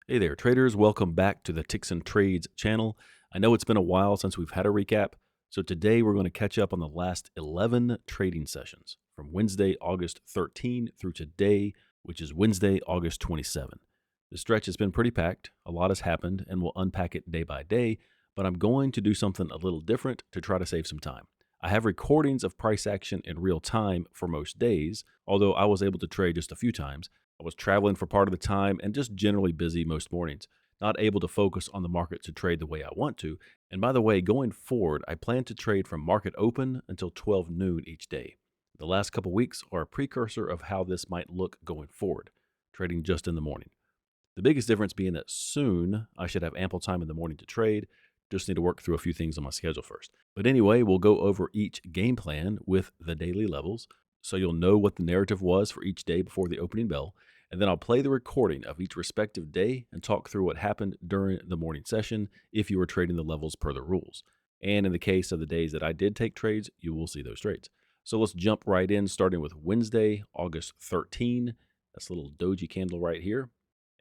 Hey there, traders. Welcome back to the Ticks and Trades channel. I know it's been a while since we've had a recap, so today we're going to catch up on the last 11 trading sessions from Wednesday, August 13 through today, which is Wednesday, August 27. The stretch has been pretty packed. A lot has happened, and we'll unpack it day by day, but I'm going to do something a little different to try to save some time. I have recordings of price action in real time for most days, although I was able to trade just a few times. I was traveling for part of the time and just generally busy most mornings, not able to focus on the market to trade the way I want to. And by the way, going forward, I plan to trade from market open until 12 noon each day. The last couple weeks are a precursor of how this might look going forward, trading just in the morning. The biggest difference being that soon I should have ample time in the morning to trade. Just need to work through a few things on my schedule first. But anyway, we'll go over each game plan with the daily levels so you'll know what the narrative was for each day before the opening bell. And then I'll play the recording of each respective day and talk through what happened during the morning session if you were trading the levels per the rules. And in the case of the days that I did take trades, you will see those trades. So let's jump right in, starting with Wednesday, August 13. That's a little doji candle right here.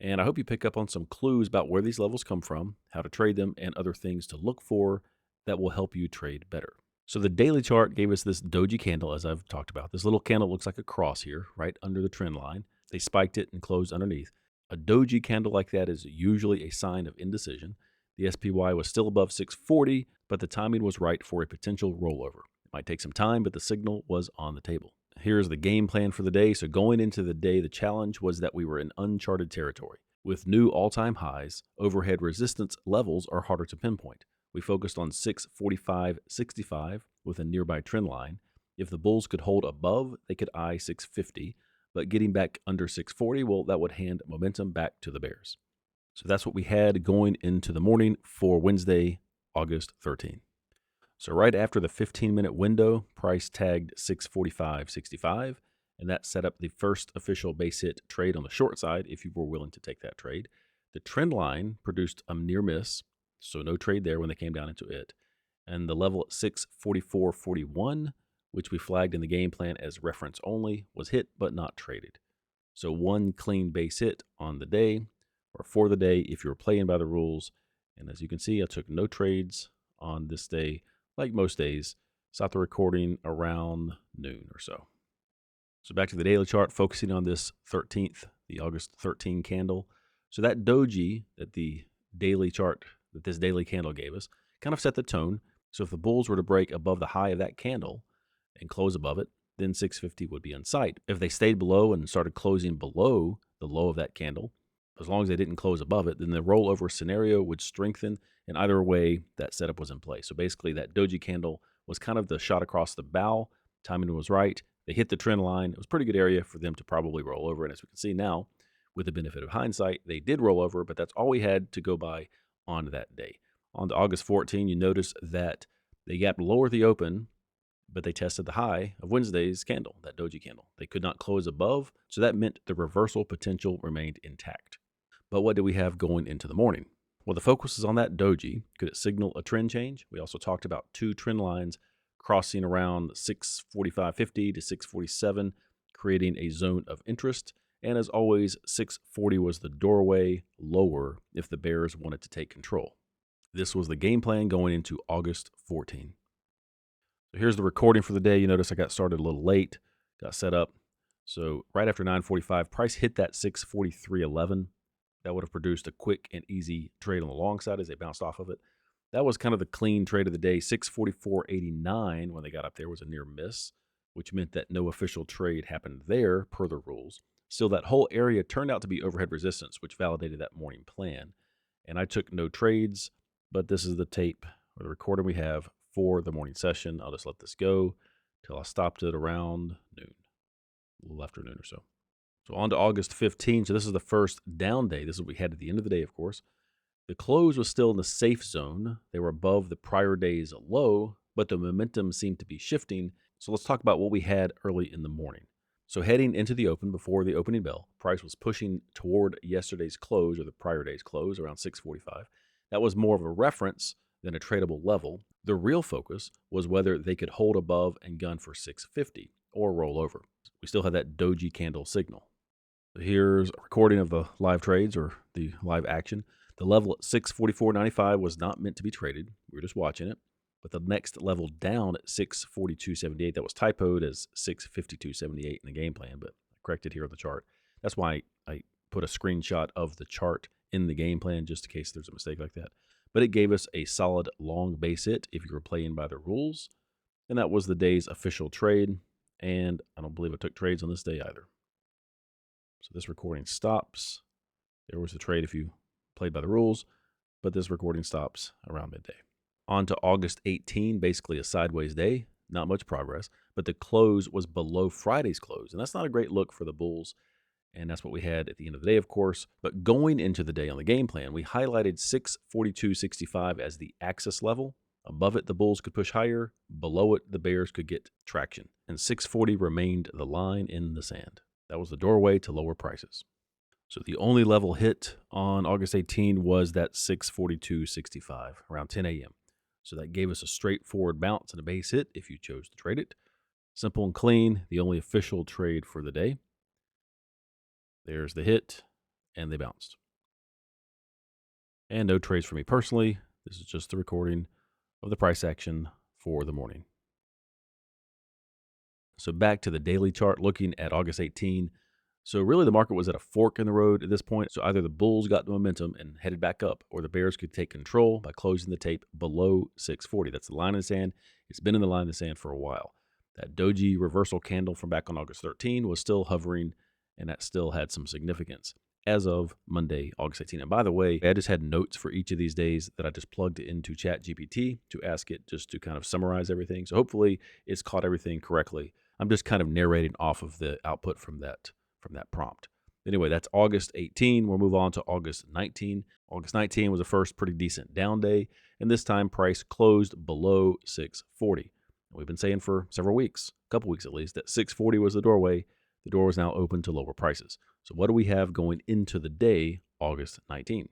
And I hope you pick up on some clues about where these levels come from, how to trade them, and other things to look for that will help you trade better. So the daily chart gave us this doji candle, as I've talked about. This little candle looks like a cross here, right under the trend line. They spiked it and closed underneath. A doji candle like that is usually a sign of indecision. The SPY was still above 640, but the timing was right for a potential rollover. It might take some time, but the signal was on the table. Here's the game plan for the day. So going into the day, the challenge was that we were in uncharted territory. With new all-time highs, overhead resistance levels are harder to pinpoint. We focused on 645.65 with a nearby trend line. If the bulls could hold above, they could eye 650, but getting back under 640, well, that would hand momentum back to the bears. So that's what we had going into the morning for Wednesday, August 13. So right after the 15-minute window, price tagged 645.65, and that set up the first official base hit trade on the short side if you were willing to take that trade. The trend line produced a near miss, so no trade there when they came down into it. And the level at 644.41, which we flagged in the game plan as reference only, was hit but not traded. So one clean base hit on the day, or for the day if you were playing by the rules. And as you can see, I took no trades on this day, like most days. Stopped the recording around noon or so. So back to the daily chart, focusing on this 13th, the August 13 candle. So that doji that the daily chart, that this daily candle gave us, kind of set the tone. So if the bulls were to break above the high of that candle and close above it, then 650 would be in sight. If they stayed below and started closing below the low of that candle, as long as they didn't close above it, then the rollover scenario would strengthen, and either way, that setup was in place. So basically, that doji candle was kind of the shot across the bow. Timing was right. They hit the trend line. It was a pretty good area for them to probably roll over. And as we can see now, with the benefit of hindsight, they did roll over, but that's all we had to go by on that day. On to August 14, you notice that they gapped lower the open, but they tested the high of Wednesday's candle, that doji candle. They could not close above, so that meant the reversal potential remained intact. But what do we have going into the morning? Well, the focus is on that doji. Could it signal a trend change? We also talked about two trend lines crossing around 645.50 to 647, creating a zone of interest. And as always, 640 was the doorway lower if the bears wanted to take control. This was the game plan going into August 14. So here's the recording for the day. You notice I got started a little late, got set up. So right after 9:45, price hit that 643.11. That would have produced a quick and easy trade on the long side as they bounced off of it. That was kind of the clean trade of the day. 644.89 when they got up there was a near miss, which meant that no official trade happened there per the rules. Still, that whole area turned out to be overhead resistance, which validated that morning plan. And I took no trades, but this is the tape or the recording we have for the morning session. I'll just let this go till I stopped it around noon, a little after noon or so. So on to August 15. So this is the first down day. This is what we had at the end of the day, of course. The close was still in the safe zone. They were above the prior day's low, but the momentum seemed to be shifting. So let's talk about what we had early in the morning. So heading into the open before the opening bell, price was pushing toward yesterday's close or the prior day's close around 645. That was more of a reference than a tradable level. The real focus was whether they could hold above and gun for 650 or roll over. We still had that doji candle signal. Here's a recording of the live trades or the live action. The level at 644.95 was not meant to be traded. We were just watching it. But the next level down at 642.78, that was typoed as 652.78 in the game plan, but I corrected here on the chart. That's why I put a screenshot of the chart in the game plan just in case there's a mistake like that. But it gave us a solid long base hit if you were playing by the rules. And that was the day's official trade. And I don't believe I took trades on this day either. So this recording stops. There was the trade if you played by the rules, but this recording stops around midday. On to August 18, basically a sideways day. Not much progress, but the close was below Friday's close, and that's not a great look for the Bulls, and that's what we had at the end of the day, of course. But going into the day on the game plan, we highlighted 642.65 as the axis level. Above it, the Bulls could push higher. Below it, the Bears could get traction, and 640 remained the line in the sand. That was the doorway to lower prices. So the only level hit on August 18 was that 642.65 around 10 a.m. So that gave us a straightforward bounce and a base hit if you chose to trade it. Simple and clean, the only official trade for the day. There's the hit, and they bounced. And no trades for me personally. This is just the recording of the price action for the morning. So back to the daily chart, looking at August 18. So really the market was at a fork in the road at this point. So either the Bulls got the momentum and headed back up, or the Bears could take control by closing the tape below 640. That's the line in the sand. It's been in the line in the sand for a while. That doji reversal candle from back on August 13 was still hovering, and that still had some significance as of Monday, August 18. And by the way, I just had notes for each of these days that I just plugged into ChatGPT to ask it just to kind of summarize everything. So hopefully it's caught everything correctly. I'm just kind of narrating off of the output from that prompt. Anyway, that's August 18. We'll move on to August 19. August 19 was the first pretty decent down day, and this time price closed below 640. We've been saying for several weeks, a couple weeks at least, that 640 was the doorway. The door is now open to lower prices. So what do we have going into the day, August 19?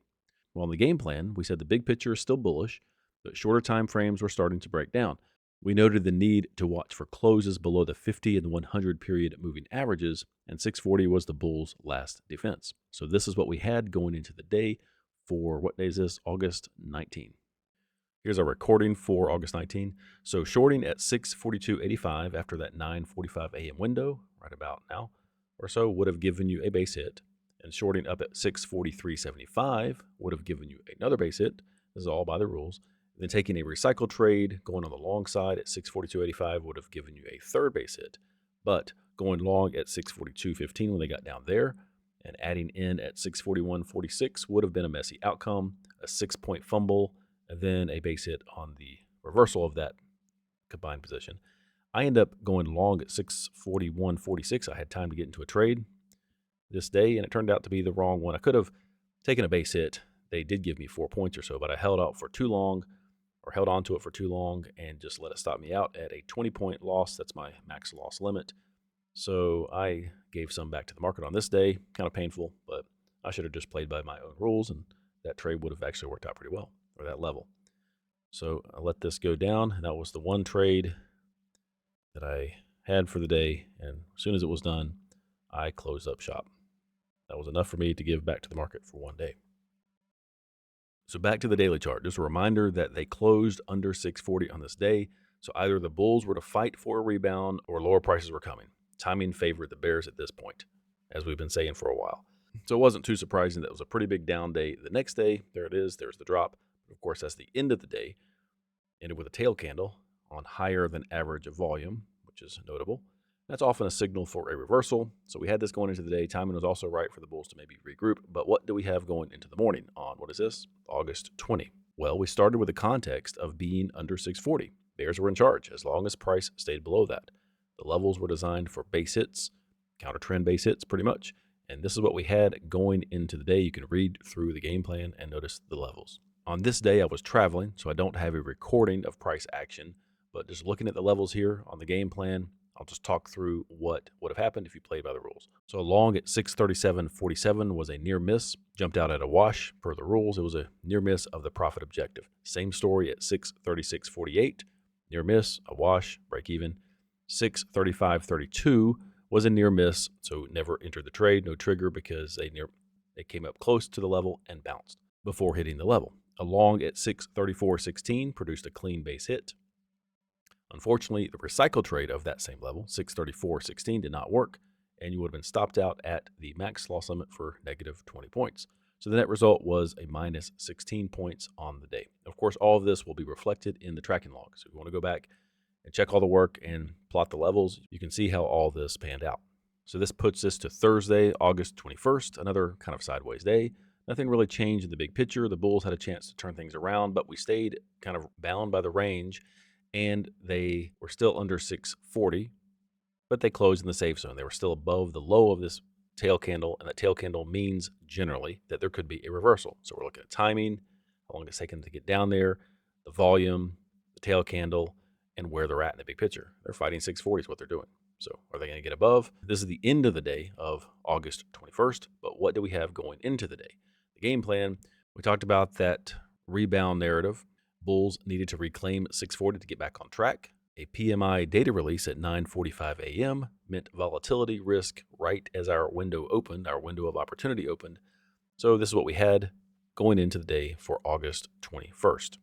Well, in the game plan, we said the big picture is still bullish, but shorter time frames were starting to break down. We noted the need to watch for closes below the 50 and the 100 period moving averages, and 640 was the Bulls' last defense. So this is what we had going into the day for, what day is this? August 19. Here's a recording for August 19. So shorting at 642.85 after that 9:45 a.m. window, right about now or so, would have given you a base hit. And shorting up at 643.75 would have given you another base hit. This is all by the rules. Then taking a recycle trade, going on the long side at 642.85 would have given you a third base hit. But going long at 642.15 when they got down there and adding in at 641.46 would have been a messy outcome, a 6-point fumble, and then a base hit on the reversal of that combined position. I end up going long at 641.46. I had time to get into a trade this day, and it turned out to be the wrong one. I could have taken a base hit. They did give me 4 points or so, but I held out for too long, or held on to it for too long, and just let it stop me out at a 20-point loss. That's my max loss limit. So I gave some back to the market on this day. Kind of painful, but I should have just played by my own rules, and that trade would have actually worked out pretty well, or that level. So I let this go down, and that was the one trade that I had for the day, and as soon as it was done, I closed up shop. That was enough for me to give back to the market for one day. So back to the daily chart, just a reminder that they closed under 640 on this day. So either the Bulls were to fight for a rebound or lower prices were coming. Timing favored the Bears at this point, as we've been saying for a while. So it wasn't too surprising that it was a pretty big down day. The next day, there it is, there's the drop. Of course, that's the end of the day. Ended with a tail candle on higher than average volume, which is notable. That's often a signal for a reversal. So we had this going into the day. Timing was also right for the Bulls to maybe regroup. But what do we have going into the morning on, what is this, August 20? Well, we started with the context of being under 640. Bears were in charge as long as price stayed below that. The levels were designed for base hits, counter trend base hits pretty much. And this is what we had going into the day. You can read through the game plan and notice the levels. On this day, I was traveling, so I don't have a recording of price action. But just looking at the levels here on the game plan, I'll just talk through what would have happened if you played by the rules. So long at 637.47 was a near miss, jumped out at a wash per the rules. It was a near miss of the profit objective. Same story at 636.48, near miss, a wash, break even. 635.32 was a near miss, so never entered the trade, no trigger because they came up close to the level and bounced before hitting the level. A long at 634.16 produced a clean base hit. Unfortunately, the recycle trade of that same level, 634.16, did not work, and you would have been stopped out at the max loss limit for negative 20 points. So the net result was a minus 16 points on the day. Of course, all of this will be reflected in the tracking log. So if you want to go back and check all the work and plot the levels, you can see how all this panned out. So this puts us to Thursday, August 21st, another kind of sideways day. Nothing really changed in the big picture. The Bulls had a chance to turn things around, but we stayed kind of bound by the range, and they were still under 640, but they closed in the safe zone. They were still above the low of this tail candle, and that tail candle means generally that there could be a reversal. So we're looking at timing, how long it's taken to get down there, the volume, the tail candle, and where they're at in the big picture. They're fighting 640 is what they're doing. So are they going to get above? This is the end of the day of August 21st, but what do we have going into the day? The game plan, we talked about that rebound narrative. Bulls needed to reclaim 640 to get back on track. A PMI data release at 9:45 a.m. meant volatility risk right as our window opened, our window of opportunity opened. So this is what we had going into the day for August 21st.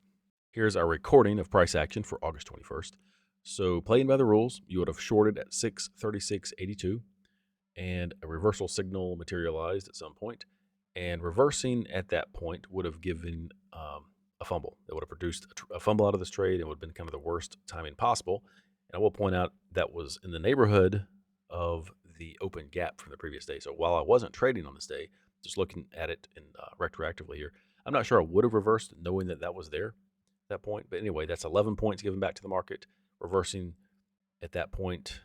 Here's our recording of price action for August 21st. So playing by the rules, you would have shorted at 636.82, and a reversal signal materialized at some point. And reversing at that point would have given a fumble. That would have produced a fumble out of this trade and would have been kind of the worst timing possible. And I will point out that was in the neighborhood of the open gap from the previous day. So while I wasn't trading on this day, just looking at it in retroactively here, I'm not sure I would have reversed knowing that that was there at that point. But anyway, that's 11 points given back to the market. Reversing at that point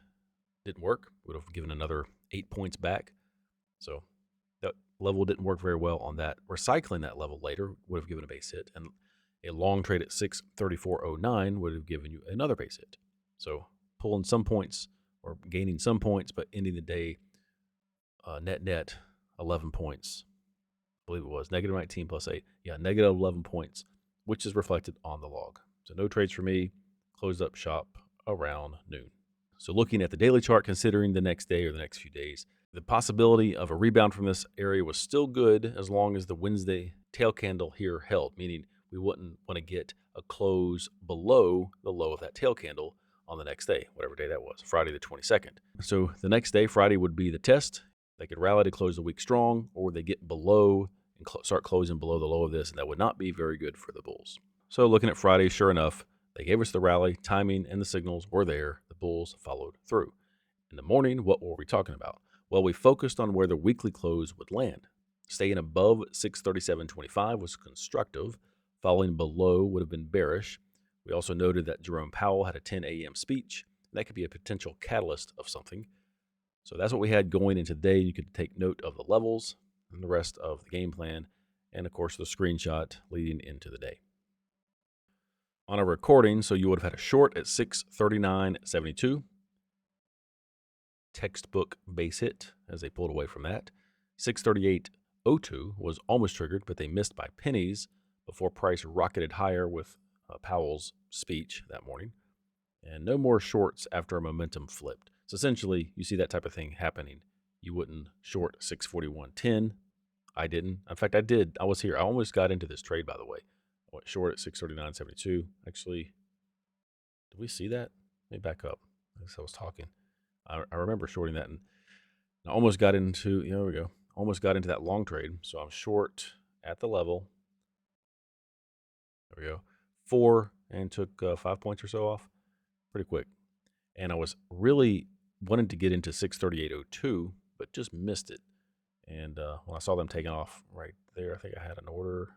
didn't work. Would have given another 8 points back. So that level didn't work very well on that. Recycling that level later would have given a base hit, and a long trade at 634.09 would have given you another base hit. So pulling some points or gaining some points, but ending the day net 11 points. I believe it was negative 19 plus 8. Yeah, negative 11 points, which is reflected on the log. So no trades for me. Closed up shop around noon. So looking at the daily chart, considering the next day or the next few days, the possibility of a rebound from this area was still good as long as the Wednesday tail candle here held, meaning we wouldn't want to get a close below the low of that tail candle on the next day, whatever day that was, Friday the 22nd. So the next day, Friday, would be the test. They could rally to close the week strong, or they get below and start closing below the low of this, and that would not be very good for the Bulls. So looking at Friday, sure enough, they gave us the rally, timing and the signals were there. The Bulls followed through. In the morning, what were we talking about? Well, we focused on where the weekly close would land. Staying above 637.25 was constructive. Falling below would have been bearish. We also noted that Jerome Powell had a 10 a.m. speech. That could be a potential catalyst of something. So that's what we had going into the day. You could take note of the levels and the rest of the game plan, and of course the screenshot leading into the day. On a recording, so you would have had a short at 639.72. Textbook base hit as they pulled away from that. 638.02 was almost triggered, but they missed by pennies before price rocketed higher with Powell's speech that morning. And no more shorts after a momentum flipped. So essentially, you see that type of thing happening. You wouldn't short 641.10. I didn't. In fact, I did. I was here. I almost got into this trade, by the way. I went short at 639.72. Actually, did we see that? Let me back up. I guess I was talking. I remember shorting that, and I almost got into, there we go. Almost got into that long trade. So I'm short at the level. There we go. 4 and took 5 points or so off pretty quick. And I was really wanted to get into 638.02, but just missed it. And when I saw them taking off right there, I think I had an order.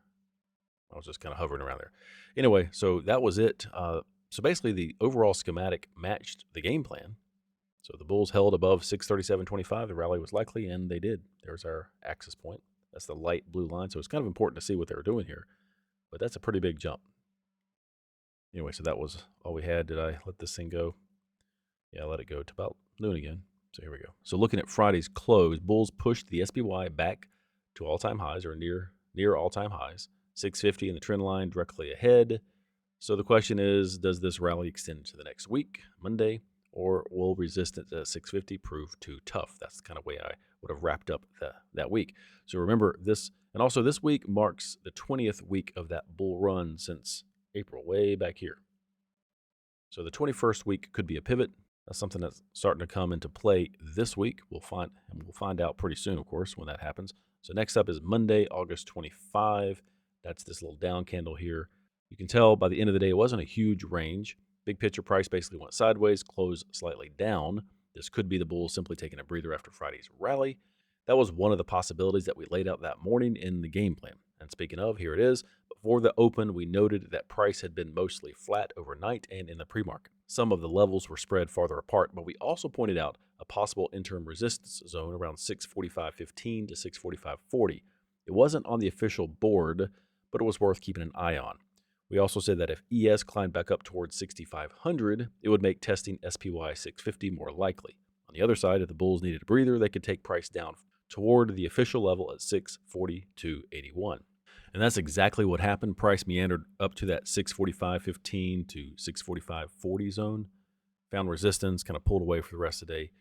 I was just kind of hovering around there. Anyway, so that was it. So basically, the overall schematic matched the game plan. So the Bulls held above 637.25. The rally was likely, and they did. There's our axis point. That's the light blue line. So it's kind of important to see what they were doing here. But that's a pretty big jump. Anyway, so that was all we had. Did I let this thing go? Yeah, I let it go to about noon again. So here we go. So looking at Friday's close, Bulls pushed the SPY back to all-time highs, or near all-time highs. 650 in the trend line directly ahead. So the question is, does this rally extend to the next week, Monday, or will resistance at 650 prove too tough? That's the kind of way I would have wrapped up that week. So remember this, and also this week marks the 20th week of that bull run since April, way back here. So the 21st week could be a pivot. That's something that's starting to come into play this week. We'll find out pretty soon, of course, when that happens. So next up is Monday, August 25. That's this little down candle here. You can tell by the end of the day, it wasn't a huge range. Big picture price basically went sideways, closed slightly down. This could be the bulls simply taking a breather after Friday's rally. That was one of the possibilities that we laid out that morning in the game plan. And speaking of, here it is. Before the open, we noted that price had been mostly flat overnight and in the pre-market. Some of the levels were spread farther apart, but we also pointed out a possible interim resistance zone around 645.15 to 645.40. It wasn't on the official board, but it was worth keeping an eye on. We also said that if ES climbed back up towards 6,500, it would make testing SPY 650 more likely. On the other side, if the bulls needed a breather, they could take price down toward the official level at 642.81. And that's exactly what happened. Price meandered up to that 645.15 to 645.40 zone, found resistance, kind of pulled away for the rest of the day.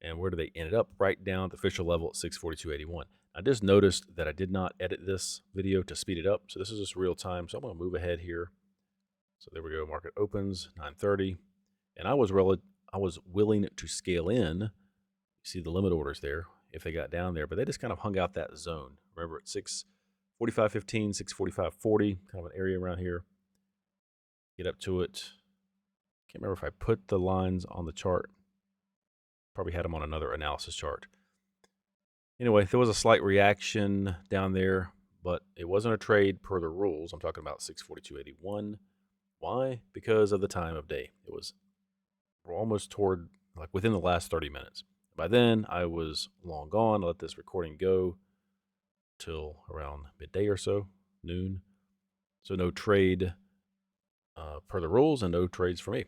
And where did they end up? Right down at the official level at 642.81. I just noticed that I did not edit this video to speed it up. So this is just real time. So I'm going to move ahead here. So there we go. Market opens 9:30. And I was willing to scale in. You see the limit orders there if they got down there, but they just kind of hung out that zone. Remember at 645.15, 645.40, kind of an area around here. Get up to it. Can't remember if I put the lines on the chart. Probably had them on another analysis chart. Anyway, there was a slight reaction down there, but it wasn't a trade per the rules. I'm talking about 642.81. Why? Because of the time of day. We're almost toward, like within the last 30 minutes. By then, I was long gone. I let this recording go till around midday or so, noon. So no trade per the rules and no trades for me.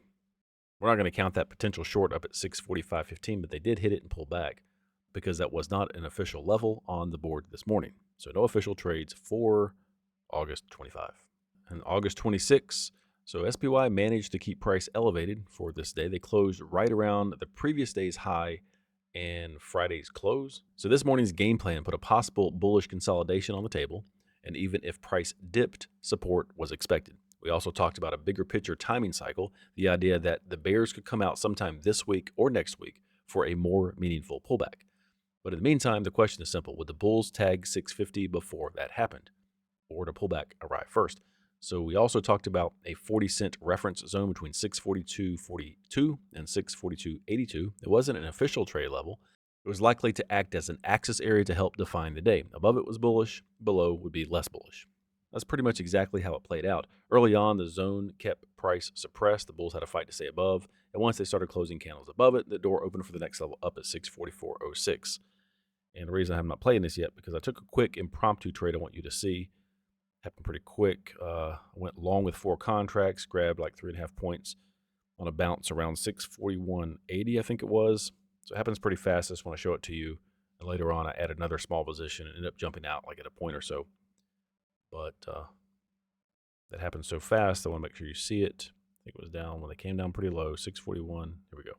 We're not going to count that potential short up at 645.15, but they did hit it and pull back because that was not an official level on the board this morning. So no official trades for August 25. And August 26, so SPY managed to keep price elevated for this day. They closed right around the previous day's high and Friday's close. So this morning's game plan put a possible bullish consolidation on the table, and even if price dipped, support was expected. We also talked about a bigger picture timing cycle, the idea that the bears could come out sometime this week or next week for a more meaningful pullback. But in the meantime, the question is simple. Would the bulls tag 650 before that happened? Or did a pullback arrive first? So we also talked about a 40-cent reference zone between 642.42 and 642.82. It wasn't an official trade level. It was likely to act as an axis area to help define the day. Above it was bullish, below would be less bullish. That's pretty much exactly how it played out. Early on, the zone kept price suppressed. The bulls had a fight to stay above. And once they started closing candles above it, the door opened for the next level up at 644.06. And the reason I'm not playing this yet, because I took a quick impromptu trade I want you to see. Happened pretty quick. I went long with 4 contracts, grabbed like 3.5 points on a bounce around 641.80, I think it was. So it happens pretty fast. I just want to show it to you. And later on, I added another small position and ended up jumping out like at a point or so. But that happened so fast, I want to make sure you see it. I think it was down when they came down pretty low, 641. Here we go.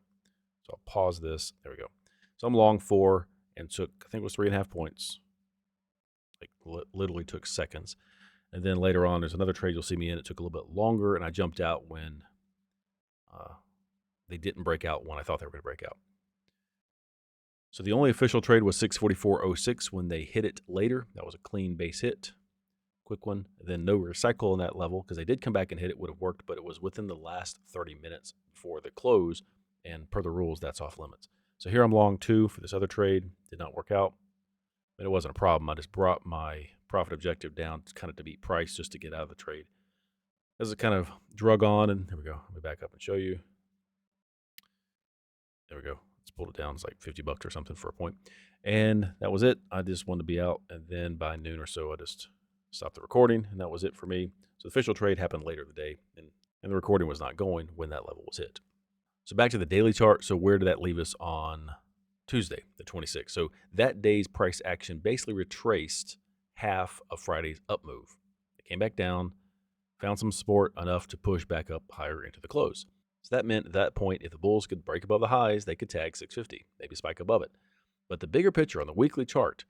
So I'll pause this. There we go. So I'm long 4 and took, I think it was 3.5 points. Like literally took seconds. And then later on, there's another trade you'll see me in. It took a little bit longer, and I jumped out when they didn't break out when I thought they were going to break out. So the only official trade was 644.06 when they hit it later. That was a clean base hit. Quick one. Then no recycle on that level because they did come back and hit it. Would have worked, but it was within the last 30 minutes before the close, and per the rules, that's off limits. So here I'm long 2 for this other trade. Did not work out. But it wasn't a problem. I just brought my profit objective down kind of to beat price just to get out of the trade. As it kind of drug on, and here we go. Let me back up and show you. There we go. Let's pull it down. It's like $50 or something for a point. And that was it. I just wanted to be out. And then by noon or so, I just stopped the recording, and that was it for me. So the official trade happened later in the day, and the recording was not going when that level was hit. So back to the daily chart. So where did that leave us on Tuesday, the 26th? So that day's price action basically retraced half of Friday's up move. It came back down, found some support enough to push back up higher into the close. So that meant at that point, if the bulls could break above the highs, they could tag 650, maybe spike above it. But the bigger picture on the weekly chart,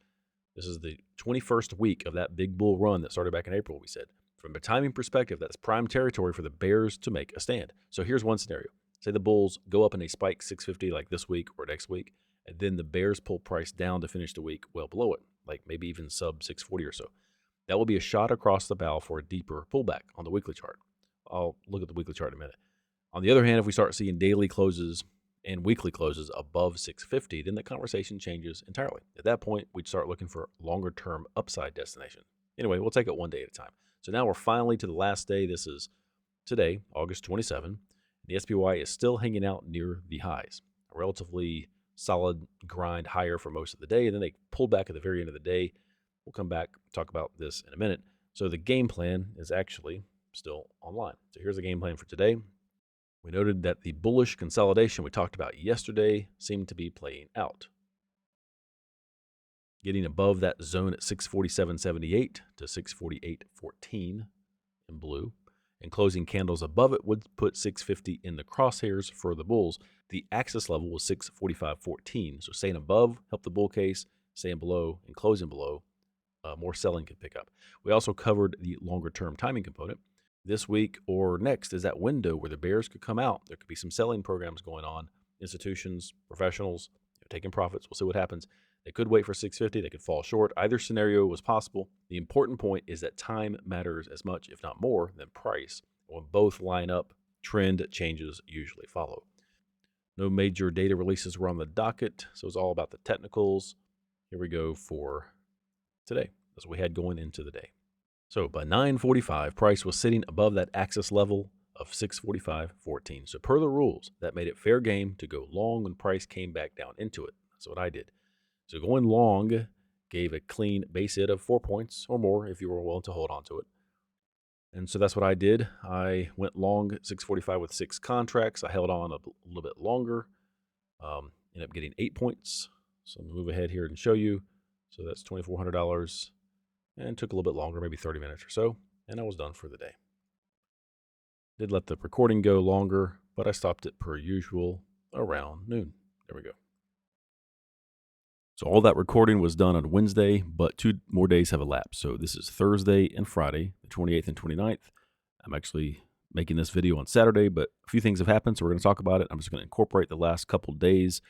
this is the 21st week of that big bull run that started back in April, we said. From a timing perspective, that's prime territory for the bears to make a stand. So here's one scenario. Say the bulls go up and they spike 650 like this week or next week, and then the bears pull price down to finish the week well below it, like maybe even sub 640 or so. That will be a shot across the bow for a deeper pullback on the weekly chart. I'll look at the weekly chart in a minute. On the other hand, if we start seeing daily closes and weekly closes above 650, then the conversation changes entirely. At that point, we'd start looking for longer-term upside destination. Anyway, we'll take it one day at a time. So now we're finally to the last day. This is today, August 27. The SPY is still hanging out near the highs. A relatively solid grind higher for most of the day, and then they pulled back at the very end of the day. We'll come back, talk about this in a minute. So the game plan is actually still online. So here's the game plan for today. We noted that the bullish consolidation we talked about yesterday seemed to be playing out. Getting above that zone at 647.78 to 648.14 in blue, and closing candles above it would put 650 in the crosshairs for the bulls. The axis level was 645.14, so staying above helped the bull case, staying below and closing below, more selling could pick up. We also covered the longer-term timing component. This week or next is that window where the bears could come out. There could be some selling programs going on, institutions, professionals, taking profits. We'll see what happens. They could wait for 650. They could fall short. Either scenario was possible. The important point is that time matters as much, if not more, than price. When both line up, trend changes usually follow. No major data releases were on the docket, so it's all about the technicals. Here we go for today. That's what we had going into the day. So by 9:45, price was sitting above that axis level of 645.14. So per the rules, that made it fair game to go long when price came back down into it. That's what I did. So going long gave a clean base hit of 4 points or more if you were willing to hold on to it. And so that's what I did. I went long at 645 with 6 contracts. I held on a little bit longer. Ended up getting 8 points. So I'm going to move ahead here and show you. So that's $2,400. And took a little bit longer, maybe 30 minutes or so. And I was done for the day. Did let the recording go longer, but I stopped it per usual around noon. There we go. So all that recording was done on Wednesday, but 2 more days have elapsed. So this is Thursday and Friday, the 28th and 29th. I'm actually making this video on Saturday, but a few things have happened, so we're going to talk about it. I'm just going to incorporate the last couple days,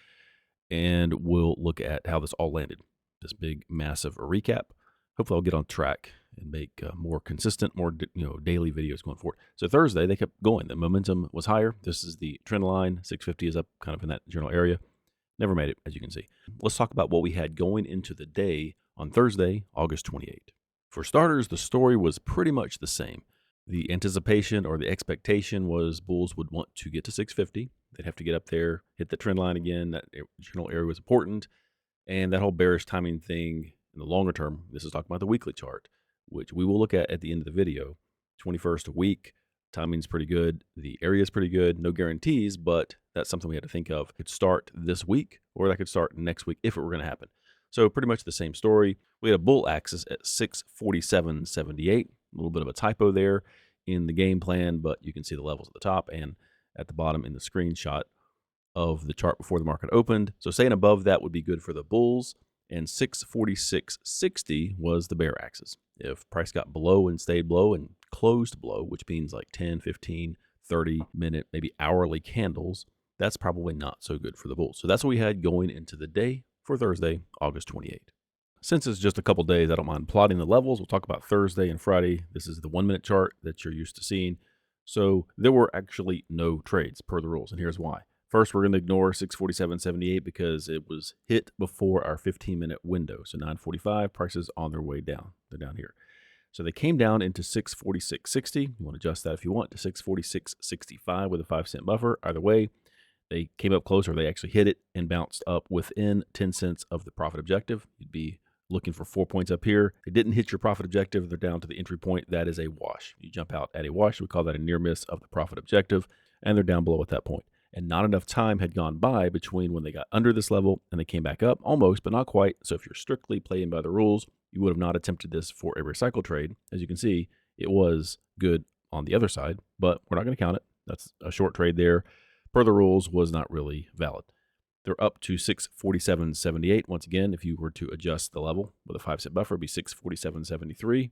and we'll look at how this all landed. This big, massive recap. Hopefully I'll get on track and make more consistent, more daily videos going forward. So Thursday, they kept going. The momentum was higher. This is the trend line. 650 is up kind of in that general area. Never made it, as you can see. Let's talk about what we had going into the day on Thursday, August 28th. For starters, the story was pretty much the same. The anticipation or the expectation was bulls would want to get to 650. They'd have to get up there, hit the trend line again. That general area was important. And that whole bearish timing thing in the longer term, this is talking about the weekly chart, which we will look at the end of the video. 21st week, timing's pretty good. The area is pretty good. No guarantees, but that's something we had to think of. It could start this week, or that could start next week if it were going to happen. So pretty much the same story. We had a bull axis at 647.78. A little bit of a typo there in the game plan, but you can see the levels at the top and at the bottom in the screenshot of the chart before the market opened. So staying above that would be good for the bulls, and 646.60 was the bear axis. If price got below and stayed below and closed below, which means like 10, 15, 30-minute, maybe hourly candles, that's probably not so good for the bulls. So that's what we had going into the day for Thursday, August 28th. Since it's just a couple days, I don't mind plotting the levels. We'll talk about Thursday and Friday. This is the 1-minute chart that you're used to seeing. So there were actually no trades per the rules, and here's why. First, we're going to ignore 647.78 because it was hit before our 15-minute window. So 9:45, prices on their way down. They're down here. So they came down into 646.60. You want to adjust that if you want to 646.65 with a 5-cent buffer. Either way, they came up closer. They actually hit it and bounced up within 10 cents of the profit objective. You'd be looking for 4 points up here. It didn't hit your profit objective. They're down to the entry point. That is a wash. You jump out at a wash. We call that a near miss of the profit objective, and they're down below at that point. And not enough time had gone by between when they got under this level and they came back up, almost, but not quite. So if you're strictly playing by the rules, you would have not attempted this for a recycle trade. As you can see, it was good on the other side, but we're not going to count it. That's a short trade there. Per the rules, was not really valid. They're up to 647.78. Once again, if you were to adjust the level with a 5 cent buffer, it'd be 647.73.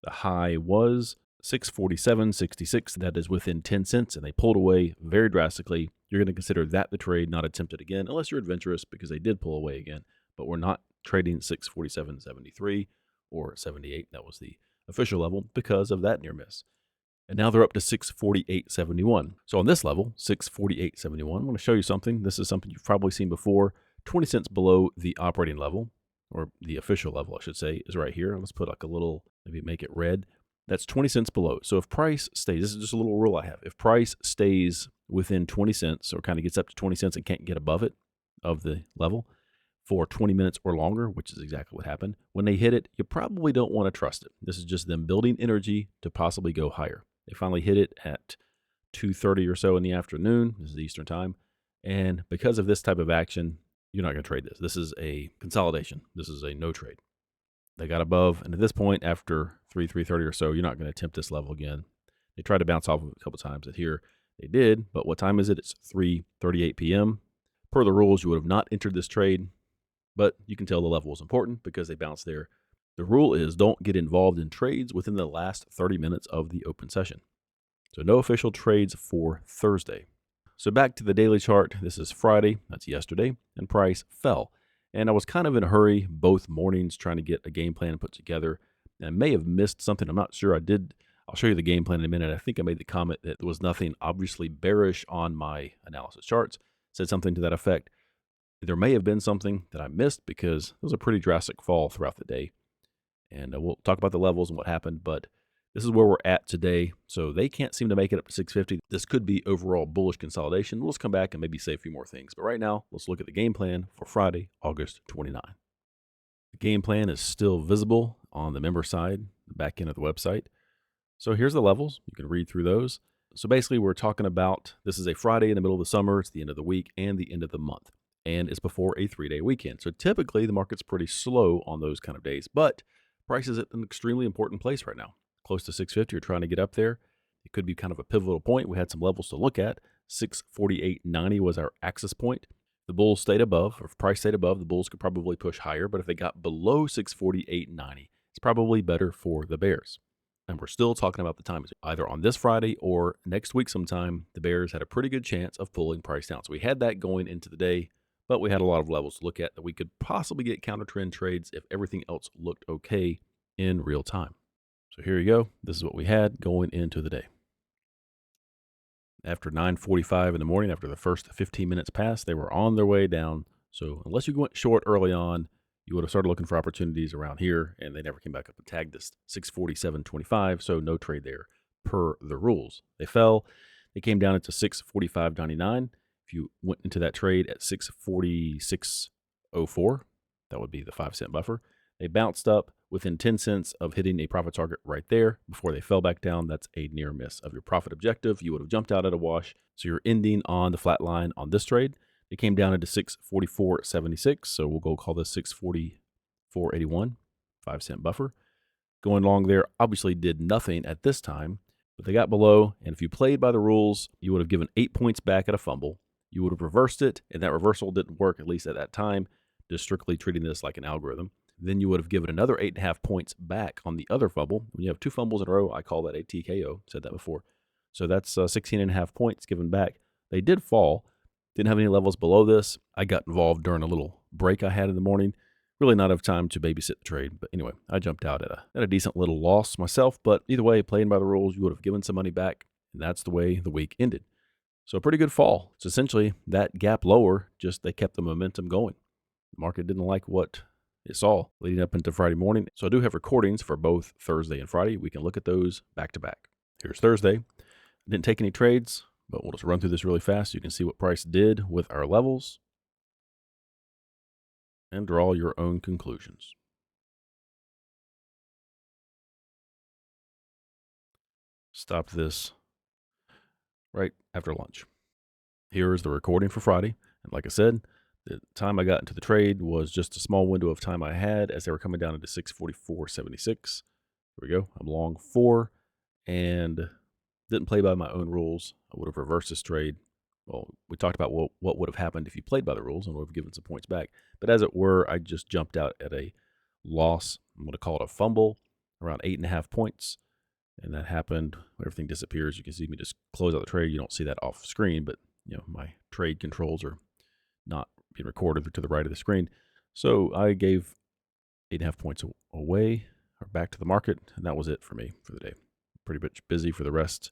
The high was 647.66. That is within 10 cents, and they pulled away very drastically. You're going to consider that the trade not attempted again, unless you're adventurous, because they did pull away again. But we're not trading 647.73 or 78. That was the official level because of that near miss. And now they're up to 648.71. So on this level, 648.71, I'm going to show you something. This is something you've probably seen before. 20 cents below the operating level, or the official level, I should say, is right here. Let's put like a little, maybe make it red. That's 20 cents below. So if price stays, this is just a little rule I have. If price stays within 20 cents or kind of gets up to 20 cents and can't get above it of the level for 20 minutes or longer, which is exactly what happened, when they hit it, you probably don't want to trust it. This is just them building energy to possibly go higher. They finally hit it at 2:30 or so in the afternoon. This is Eastern time. And because of this type of action, you're not going to trade this. This is a consolidation. This is a no trade. They got above, and at this point, after 3:30 or so, you're not going to attempt this level again. They tried to bounce off of it a couple times, and here they did. But what time is it? It's 3:38 p.m. Per the rules, you would have not entered this trade, but you can tell the level was important because they bounced there. The rule is don't get involved in trades within the last 30 minutes of the open session. So no official trades for Thursday. So back to the daily chart. This is Friday, that's yesterday, and price fell. And I was kind of in a hurry both mornings trying to get a game plan put together. And I may have missed something. I'm not sure I did. I'll show you the game plan in a minute. I think I made the comment that there was nothing obviously bearish on my analysis charts. Said something to that effect. There may have been something that I missed because it was a pretty drastic fall throughout the day. And we'll talk about the levels and what happened, but this is where we're at today. So they can't seem to make it up to 650. This could be overall bullish consolidation. We'll just come back and maybe say a few more things. But right now, let's look at the game plan for Friday, August 29. The game plan is still visible on the member side, the back end of the website. So here's the levels. You can read through those. So basically, we're talking about this is a Friday in the middle of the summer. It's the end of the week and the end of the month. And it's before a 3-day weekend. So typically, the market's pretty slow on those kind of days. But price is at an extremely important place right now. Close to 650, you're trying to get up there. It could be kind of a pivotal point. We had some levels to look at. 648.90 was our axis point. The bulls stayed above, or if price stayed above, the bulls could probably push higher. But if they got below 648.90, it's probably better for the bears. And we're still talking about the time. Either on this Friday or next week sometime, the bears had a pretty good chance of pulling price down. So we had that going into the day. But we had a lot of levels to look at that we could possibly get counter trend trades if everything else looked okay in real time. So here you go. This is what we had going into the day. After 9:45 in the morning, after the first 15 minutes passed, they were on their way down. So unless you went short early on, you would have started looking for opportunities around here, and they never came back up and tagged this 647.25. So no trade there per the rules. They fell. They came down into 645.99. If you went into that trade at 646.04, that would be the 5 cent buffer. They bounced up within 10 cents of hitting a profit target right there before they fell back down. That's a near miss of your profit objective. You would have jumped out at a wash. So you're ending on the flat line on this trade. They came down into 644.76. So we'll go call this 644.81, 5 cent buffer. Going long there obviously did nothing at this time, but they got below. And if you played by the rules, you would have given 8 points back at a fumble. You would have reversed it, and that reversal didn't work, at least at that time, just strictly treating this like an algorithm. Then you would have given another 8.5 points back on the other fumble. When you have 2 fumbles in a row, I call that a TKO. Said that before. So that's 16.5 points given back. They did fall. Didn't have any levels below this. I got involved during a little break I had in the morning. Really not enough time to babysit the trade. But anyway, I jumped out at a decent little loss myself. But either way, playing by the rules, you would have given some money back. And that's the way the week ended. So a pretty good fall. It's essentially that gap lower, just they kept the momentum going. The market didn't like what it saw leading up into Friday morning. So I do have recordings for both Thursday and Friday. We can look at those back to back. Here's Thursday. I didn't take any trades, but we'll just run through this really fast. You can see what price did with our levels and draw your own conclusions. Stop this right after lunch. Here is the recording for Friday. And like I said, the time I got into the trade was just a small window of time I had as they were coming down into 644.76. Here we go. I'm long 4, and Didn't play by my own rules. I would have reversed this trade. Well, we talked about what would have happened if you played by the rules and would have given some points back. But as it were, I just jumped out at a loss. I'm going to call it a fumble, around 8.5 points. And that happened. Everything disappears. You can see me just close out the trade. You don't see that off screen, but my trade controls are not being recorded to the right of the screen. So I gave 8.5 points away or back to the market, and that was it for me for the day. Pretty much busy for the rest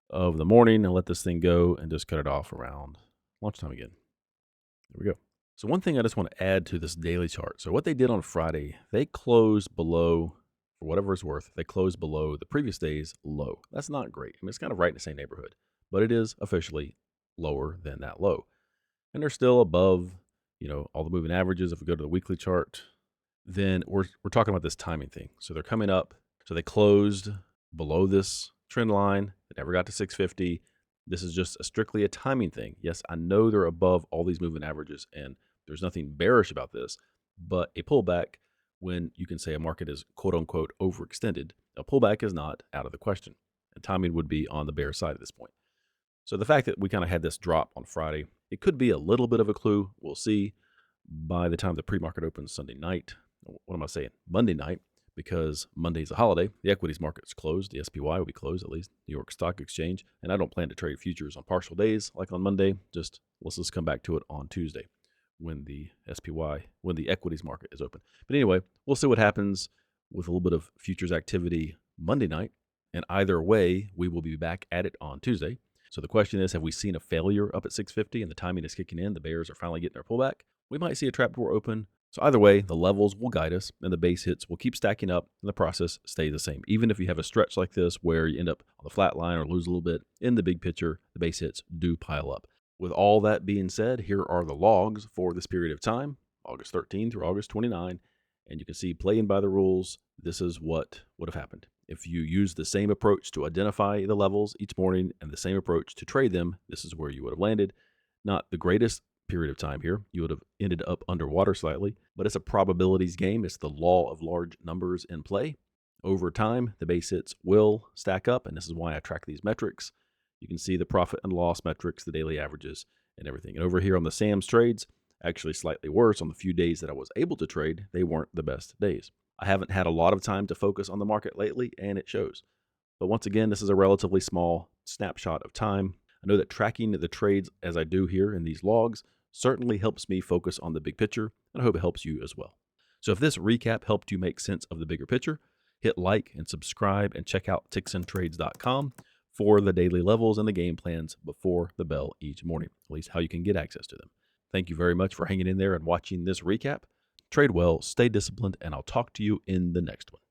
of the morning and let this thing go and just cut it off around lunchtime again. There we go. So one thing I just want to add to this daily chart. So what they did on Friday, they closed below, for whatever it's worth, they closed below the previous day's low. That's not great. I mean, it's kind of right in the same neighborhood, but it is officially lower than that low. And they're still above, all the moving averages. If we go to the weekly chart, then we're talking about this timing thing. So they're coming up. So they closed below this trend line. They never got to 650. This is just strictly a timing thing. Yes, I know they're above all these moving averages, and there's nothing bearish about this, but a pullback, when you can say a market is quote unquote overextended, a pullback is not out of the question. And timing would be on the bear side at this point. So the fact that we kind of had this drop on Friday, it could be a little bit of a clue. We'll see by the time the pre-market opens Sunday night. What am I saying? Monday night, because Monday's a holiday. The equities market's closed. The SPY will be closed, at least New York Stock Exchange. And I don't plan to trade futures on partial days like on Monday. Let's just come back to it on Tuesday when the equities market is open. But anyway, we'll see what happens with a little bit of futures activity Monday night. And either way, we will be back at it on Tuesday. So the question is, have we seen a failure up at 650 and the timing is kicking in? The bears are finally getting their pullback. We might see a trapdoor open. So either way, the levels will guide us and the base hits will keep stacking up and the process stays the same. Even if you have a stretch like this where you end up on the flat line or lose a little bit, in the big picture, the base hits do pile up. With all that being said, here are the logs for this period of time, August 13 through August 29. And you can see, playing by the rules, this is what would have happened. If you use the same approach to identify the levels each morning and the same approach to trade them, this is where you would have landed. Not the greatest period of time here. You would have ended up underwater slightly, but it's a probabilities game. It's the law of large numbers in play. Over time, the base hits will stack up, and this is why I track these metrics. You can see the profit and loss metrics, the daily averages, and everything. And over here on the Sam's trades, actually slightly worse on the few days that I was able to trade, they weren't the best days. I haven't had a lot of time to focus on the market lately, and it shows. But once again, this is a relatively small snapshot of time. I know that tracking the trades as I do here in these logs certainly helps me focus on the big picture, and I hope it helps you as well. So if this recap helped you make sense of the bigger picture, hit like and subscribe and check out Ticks&Trades.com for the daily levels and the game plans before the bell each morning, at least how you can get access to them. Thank you very much for hanging in there and watching this recap. Trade well, stay disciplined, and I'll talk to you in the next one.